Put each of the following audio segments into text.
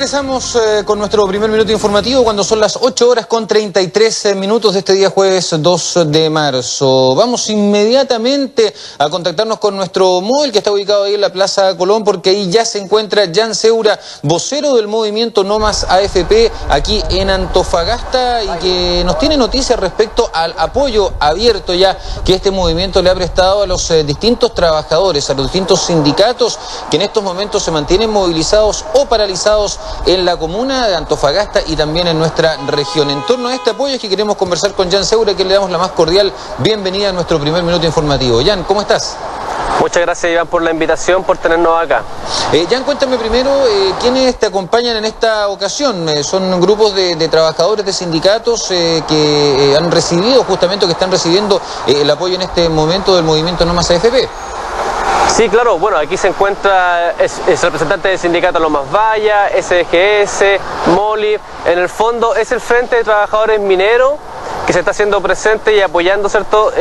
Regresamos con nuestro primer minuto informativo cuando son las 8 horas con 33 minutos de este día jueves 2 de marzo. Vamos inmediatamente a contactarnos con nuestro móvil que está ubicado ahí en la Plaza Colón, porque ahí ya se encuentra Jan Seura, vocero del movimiento No Más AFP aquí en Antofagasta, y que nos tiene noticias respecto al apoyo abierto ya que este movimiento le ha prestado a los distintos trabajadores, a los distintos sindicatos que en estos momentos se mantienen movilizados o paralizados en la comuna de Antofagasta y también en nuestra región. En torno a este apoyo es que queremos conversar con Jan Seura, que le damos la más cordial bienvenida a nuestro primer minuto informativo. Jan, ¿cómo estás? Muchas gracias, Iván, por la invitación, por tenernos acá. Jan, cuéntame primero, ¿quiénes te acompañan en esta ocasión? ¿Son grupos de trabajadores de sindicatos que han recibido justamente o que están recibiendo el apoyo en este momento del movimiento No Más AFP? Sí, claro, bueno, aquí se encuentra es representante del sindicato Lomas Valla, SDGS, MOLI. En el fondo es el Frente de Trabajadores Mineros que se está haciendo presente y apoyando, ¿cierto?,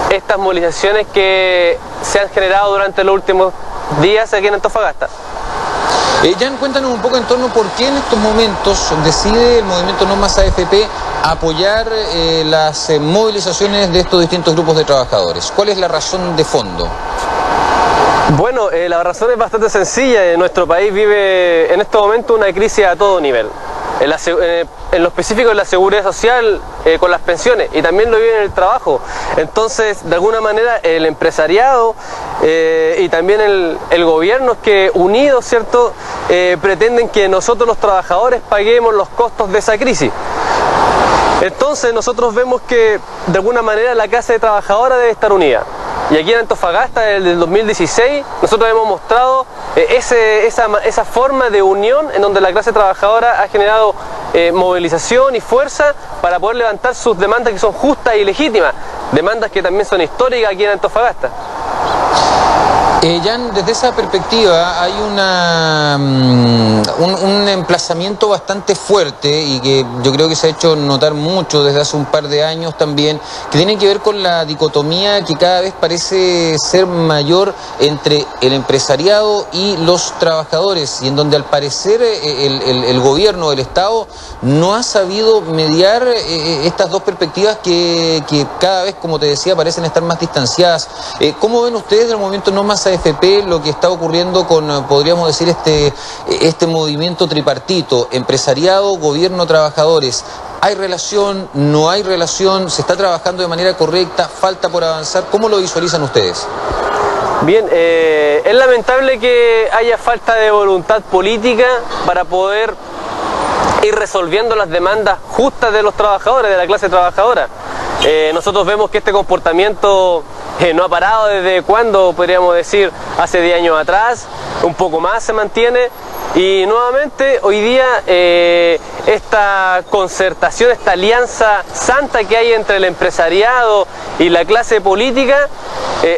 estas movilizaciones que se han generado durante los últimos días aquí en Antofagasta. Jan, cuéntanos un poco en torno a por qué en estos momentos decide el movimiento No Más AFP apoyar las movilizaciones de estos distintos grupos de trabajadores. ¿Cuál es la razón de fondo? Bueno, la razón es bastante sencilla. Nuestro país vive en este momento una crisis a todo nivel. En lo específico en la seguridad social, con las pensiones, y también lo vive en el trabajo. Entonces, de alguna manera, el empresariado y también el gobierno, que unidos, ¿cierto?, pretenden que nosotros los trabajadores paguemos los costos de esa crisis. Entonces nosotros vemos que de alguna manera la clase trabajadora debe estar unida. Y aquí en Antofagasta, desde el 2016, nosotros hemos mostrado esa forma de unión en donde la clase trabajadora ha generado movilización y fuerza para poder levantar sus demandas, que son justas y legítimas, demandas que también son históricas aquí en Antofagasta. Jan, desde esa perspectiva hay un emplazamiento bastante fuerte y que yo creo que se ha hecho notar mucho desde hace un par de años también, que tiene que ver con la dicotomía que cada vez parece ser mayor entre el empresariado y los trabajadores, y en donde al parecer el gobierno, el Estado, no ha sabido mediar estas dos perspectivas que cada vez, como te decía, parecen estar más distanciadas. ¿Cómo ven ustedes del movimiento No Más AFP lo que está ocurriendo con, podríamos decir, este movimiento tripartito, empresariado, gobierno, trabajadores? ¿Hay relación? ¿No hay relación? ¿Se está trabajando de manera correcta? ¿Falta por avanzar? ¿Cómo lo visualizan ustedes? Bien, es lamentable que haya falta de voluntad política para poder ir resolviendo las demandas justas de los trabajadores, de la clase trabajadora. Nosotros vemos que este comportamiento no ha parado desde cuando, podríamos decir, hace 10 años atrás, un poco más se mantiene, y nuevamente hoy día esta concertación, esta alianza santa que hay entre el empresariado y la clase política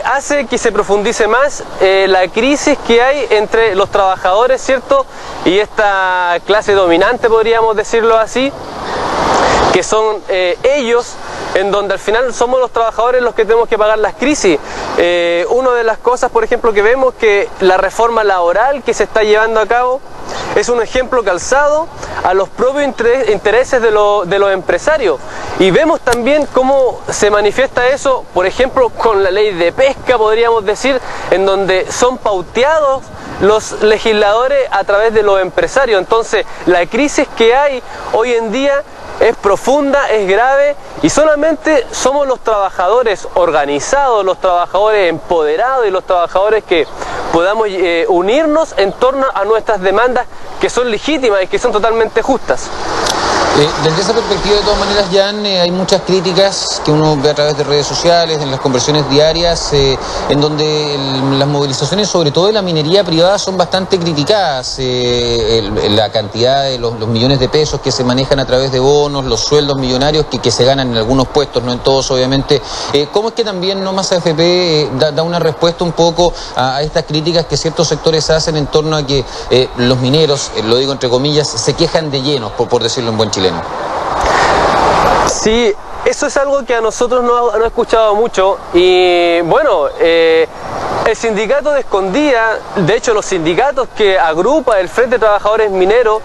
hace que se profundice más la crisis que hay entre los trabajadores, ¿cierto?, y esta clase dominante, podríamos decirlo así, que son ellos, en donde al final somos los trabajadores los que tenemos que pagar las crisis. Una de las cosas, por ejemplo, que vemos, que la reforma laboral que se está llevando a cabo es un ejemplo calzado a los propios intereses de los empresarios. Y vemos también cómo se manifiesta eso, por ejemplo, con la ley de pesca, podríamos decir, en donde son pauteados los legisladores a través de los empresarios. Entonces, la crisis que hay hoy en día es profunda, es grave, y solamente somos los trabajadores organizados, los trabajadores empoderados y los trabajadores que podamos unirnos en torno a nuestras demandas, que son legítimas y que son totalmente justas. Desde esa perspectiva, de todas maneras, Jan, hay muchas críticas que uno ve a través de redes sociales, en las conversiones diarias, en donde las movilizaciones, sobre todo de la minería privada, son bastante criticadas. La cantidad de los millones de pesos que se manejan a través de bonos, los sueldos millonarios que se ganan en algunos puestos, no en todos, obviamente. ¿Cómo es que también No Más AFP da una respuesta un poco a estas críticas que ciertos sectores hacen en torno a que los mineros, lo digo entre comillas, se quejan de llenos, por decirlo en buen chileno? Sí, eso es algo que a nosotros no he escuchado mucho, y bueno, El sindicato de Escondida, de hecho los sindicatos que agrupa el Frente de Trabajadores Mineros,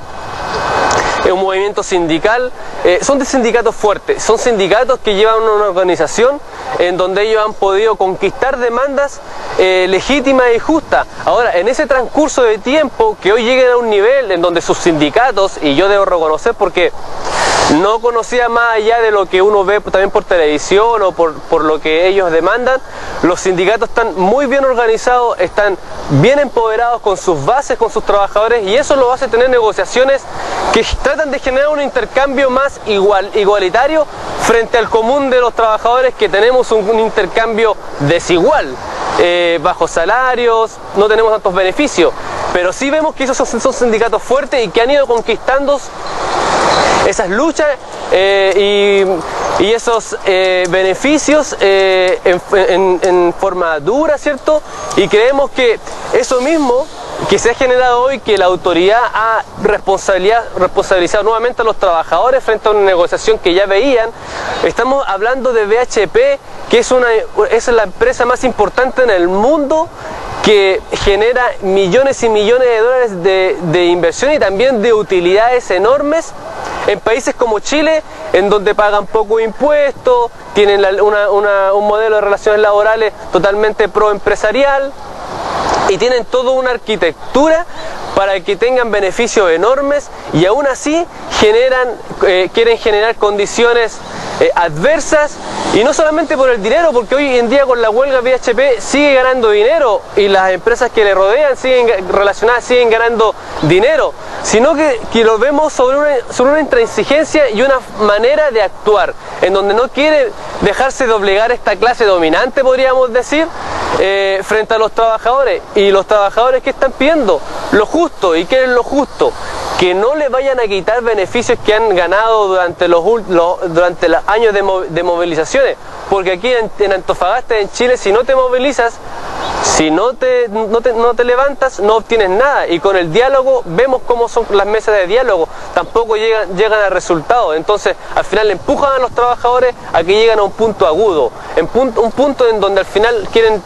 es un movimiento sindical, son de sindicatos fuertes, son sindicatos que llevan una organización en donde ellos han podido conquistar demandas legítimas y justas. Ahora, en ese transcurso de tiempo, que hoy lleguen a un nivel en donde sus sindicatos, y yo debo reconocer porque no conocía más allá de lo que uno ve también por televisión o por lo que ellos demandan, los sindicatos están muy bien organizados, están bien empoderados con sus bases, con sus trabajadores, y eso lo hace tener negociaciones que tratan de generar un intercambio más igualitario frente al común de los trabajadores, que tenemos un intercambio desigual, bajos salarios, no tenemos tantos beneficios, pero sí vemos que esos son sindicatos fuertes y que han ido conquistando esas luchas y esos beneficios en forma dura, ¿cierto? Y creemos que eso mismo que se ha generado hoy, que la autoridad ha responsabilizado nuevamente a los trabajadores frente a una negociación que ya veían. Estamos hablando de BHP, que es la empresa más importante en el mundo, que genera millones y millones de dólares de inversión y también de utilidades enormes en países como Chile, en donde pagan poco impuestos, tienen un modelo de relaciones laborales totalmente proempresarial y tienen toda una arquitectura para que tengan beneficios enormes, y aún así quieren generar condiciones adversas, y no solamente por el dinero, porque hoy en día con la huelga BHP sigue ganando dinero y las empresas que le rodean siguen ganando dinero, sino que lo vemos sobre una intransigencia y una manera de actuar en donde no quiere dejarse doblegar esta clase dominante, podríamos decir, frente a los trabajadores. Y los trabajadores, ¿qué están pidiendo? Lo justo. ¿Y qué es lo justo? Que no le vayan a quitar beneficios que han ganado durante los años de movilizaciones, porque aquí en Antofagasta, en Chile, si no te movilizas, si no te levantas, no obtienes nada, y con el diálogo vemos cómo son las mesas de diálogo, tampoco llegan a resultados. Entonces al final le empujan a los trabajadores a que lleguen a un punto agudo, un punto en donde al final quieren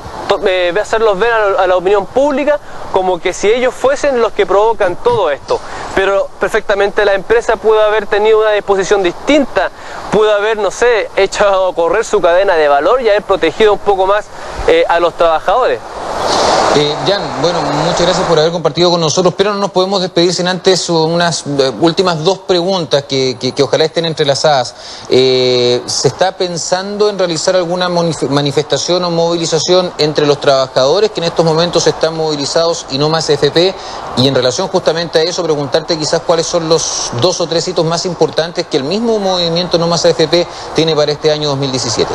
hacerlos ver a la opinión pública como que si ellos fuesen los que provocan todo esto, pero perfectamente la empresa pudo haber tenido una disposición distinta, pudo haber, no sé, hecho correr su cadena de valor y haber protegido un poco más a los trabajadores. Jan, bueno, muchas gracias por haber compartido con nosotros, pero no nos podemos despedir sin antes unas últimas dos preguntas que ojalá estén entrelazadas. ¿Se está pensando en realizar alguna manifestación o movilización entre los trabajadores que en estos momentos están movilizados y no más AFP? Y en relación justamente a eso, preguntarte quizás cuáles son los 2 o 3 hitos más importantes que el mismo movimiento No Más AFP tiene para este año 2017.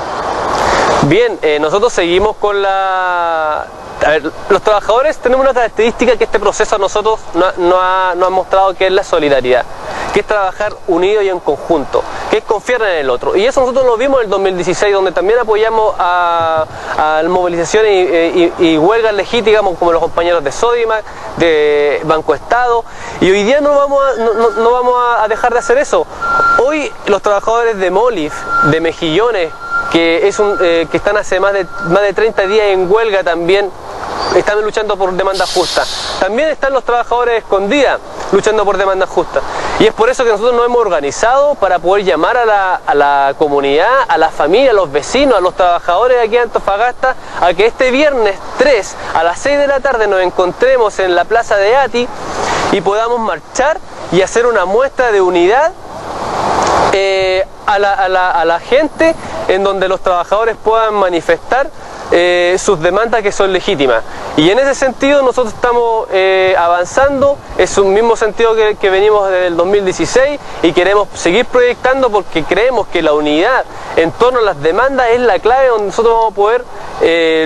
Bien, nosotros seguimos con A ver, los trabajadores tenemos una característica que este proceso a nosotros no ha mostrado, que es la solidaridad, que es trabajar unidos y en conjunto, que es confiar en el otro. Y eso nosotros lo vimos en el 2016, donde también apoyamos a movilizaciones y huelgas legítimas, como los compañeros de Sodimac, de Banco Estado, y hoy día no vamos a dejar de hacer eso. Hoy los trabajadores de Molif, de Mejillones, que están hace más de 30 días en huelga, también están luchando por demandas justas. También están los trabajadores de Escondida luchando por demandas justas. Y es por eso que nosotros nos hemos organizado para poder llamar a la comunidad, a la familia, a los vecinos, a los trabajadores de aquí de Antofagasta, a que este viernes 3 a las 6 de la tarde nos encontremos en la plaza de Ati y podamos marchar y hacer una muestra de unidad a la gente, en donde los trabajadores puedan manifestar sus demandas, que son legítimas. Y en ese sentido nosotros estamos avanzando, es un mismo sentido que venimos desde el 2016, y queremos seguir proyectando porque creemos que la unidad en torno a las demandas es la clave donde nosotros vamos a poder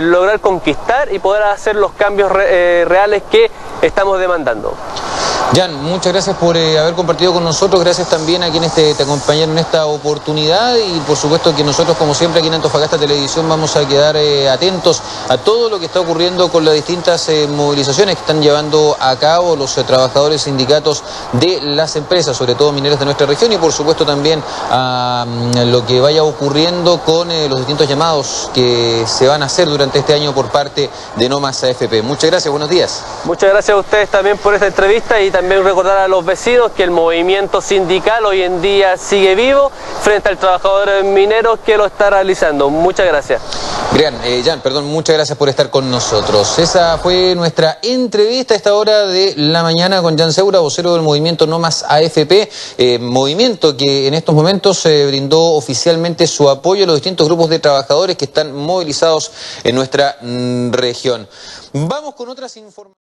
lograr conquistar y poder hacer los cambios reales que estamos demandando. Jan, muchas gracias por haber compartido con nosotros, gracias también a quienes te acompañaron en esta oportunidad y por supuesto que nosotros como siempre aquí en Antofagasta Televisión vamos a quedar atentos a todo lo que está ocurriendo con las distintas movilizaciones que están llevando a cabo los trabajadores sindicatos de las empresas, sobre todo mineras de nuestra región y por supuesto también a lo que vaya ocurriendo con los distintos llamados que se van a hacer durante este año por parte de No Más AFP. Muchas gracias, buenos días. Muchas gracias a ustedes también por esta entrevista y también recordar a los vecinos que el movimiento sindical hoy en día sigue vivo frente al trabajador minero que lo está realizando. Muchas gracias. Jan, muchas gracias por estar con nosotros. Esa fue nuestra entrevista a esta hora de la mañana con Jan Segura, vocero del movimiento No Más AFP, movimiento que en estos momentos brindó oficialmente su apoyo a los distintos grupos de trabajadores que están movilizados en nuestra región. Vamos con otras informaciones.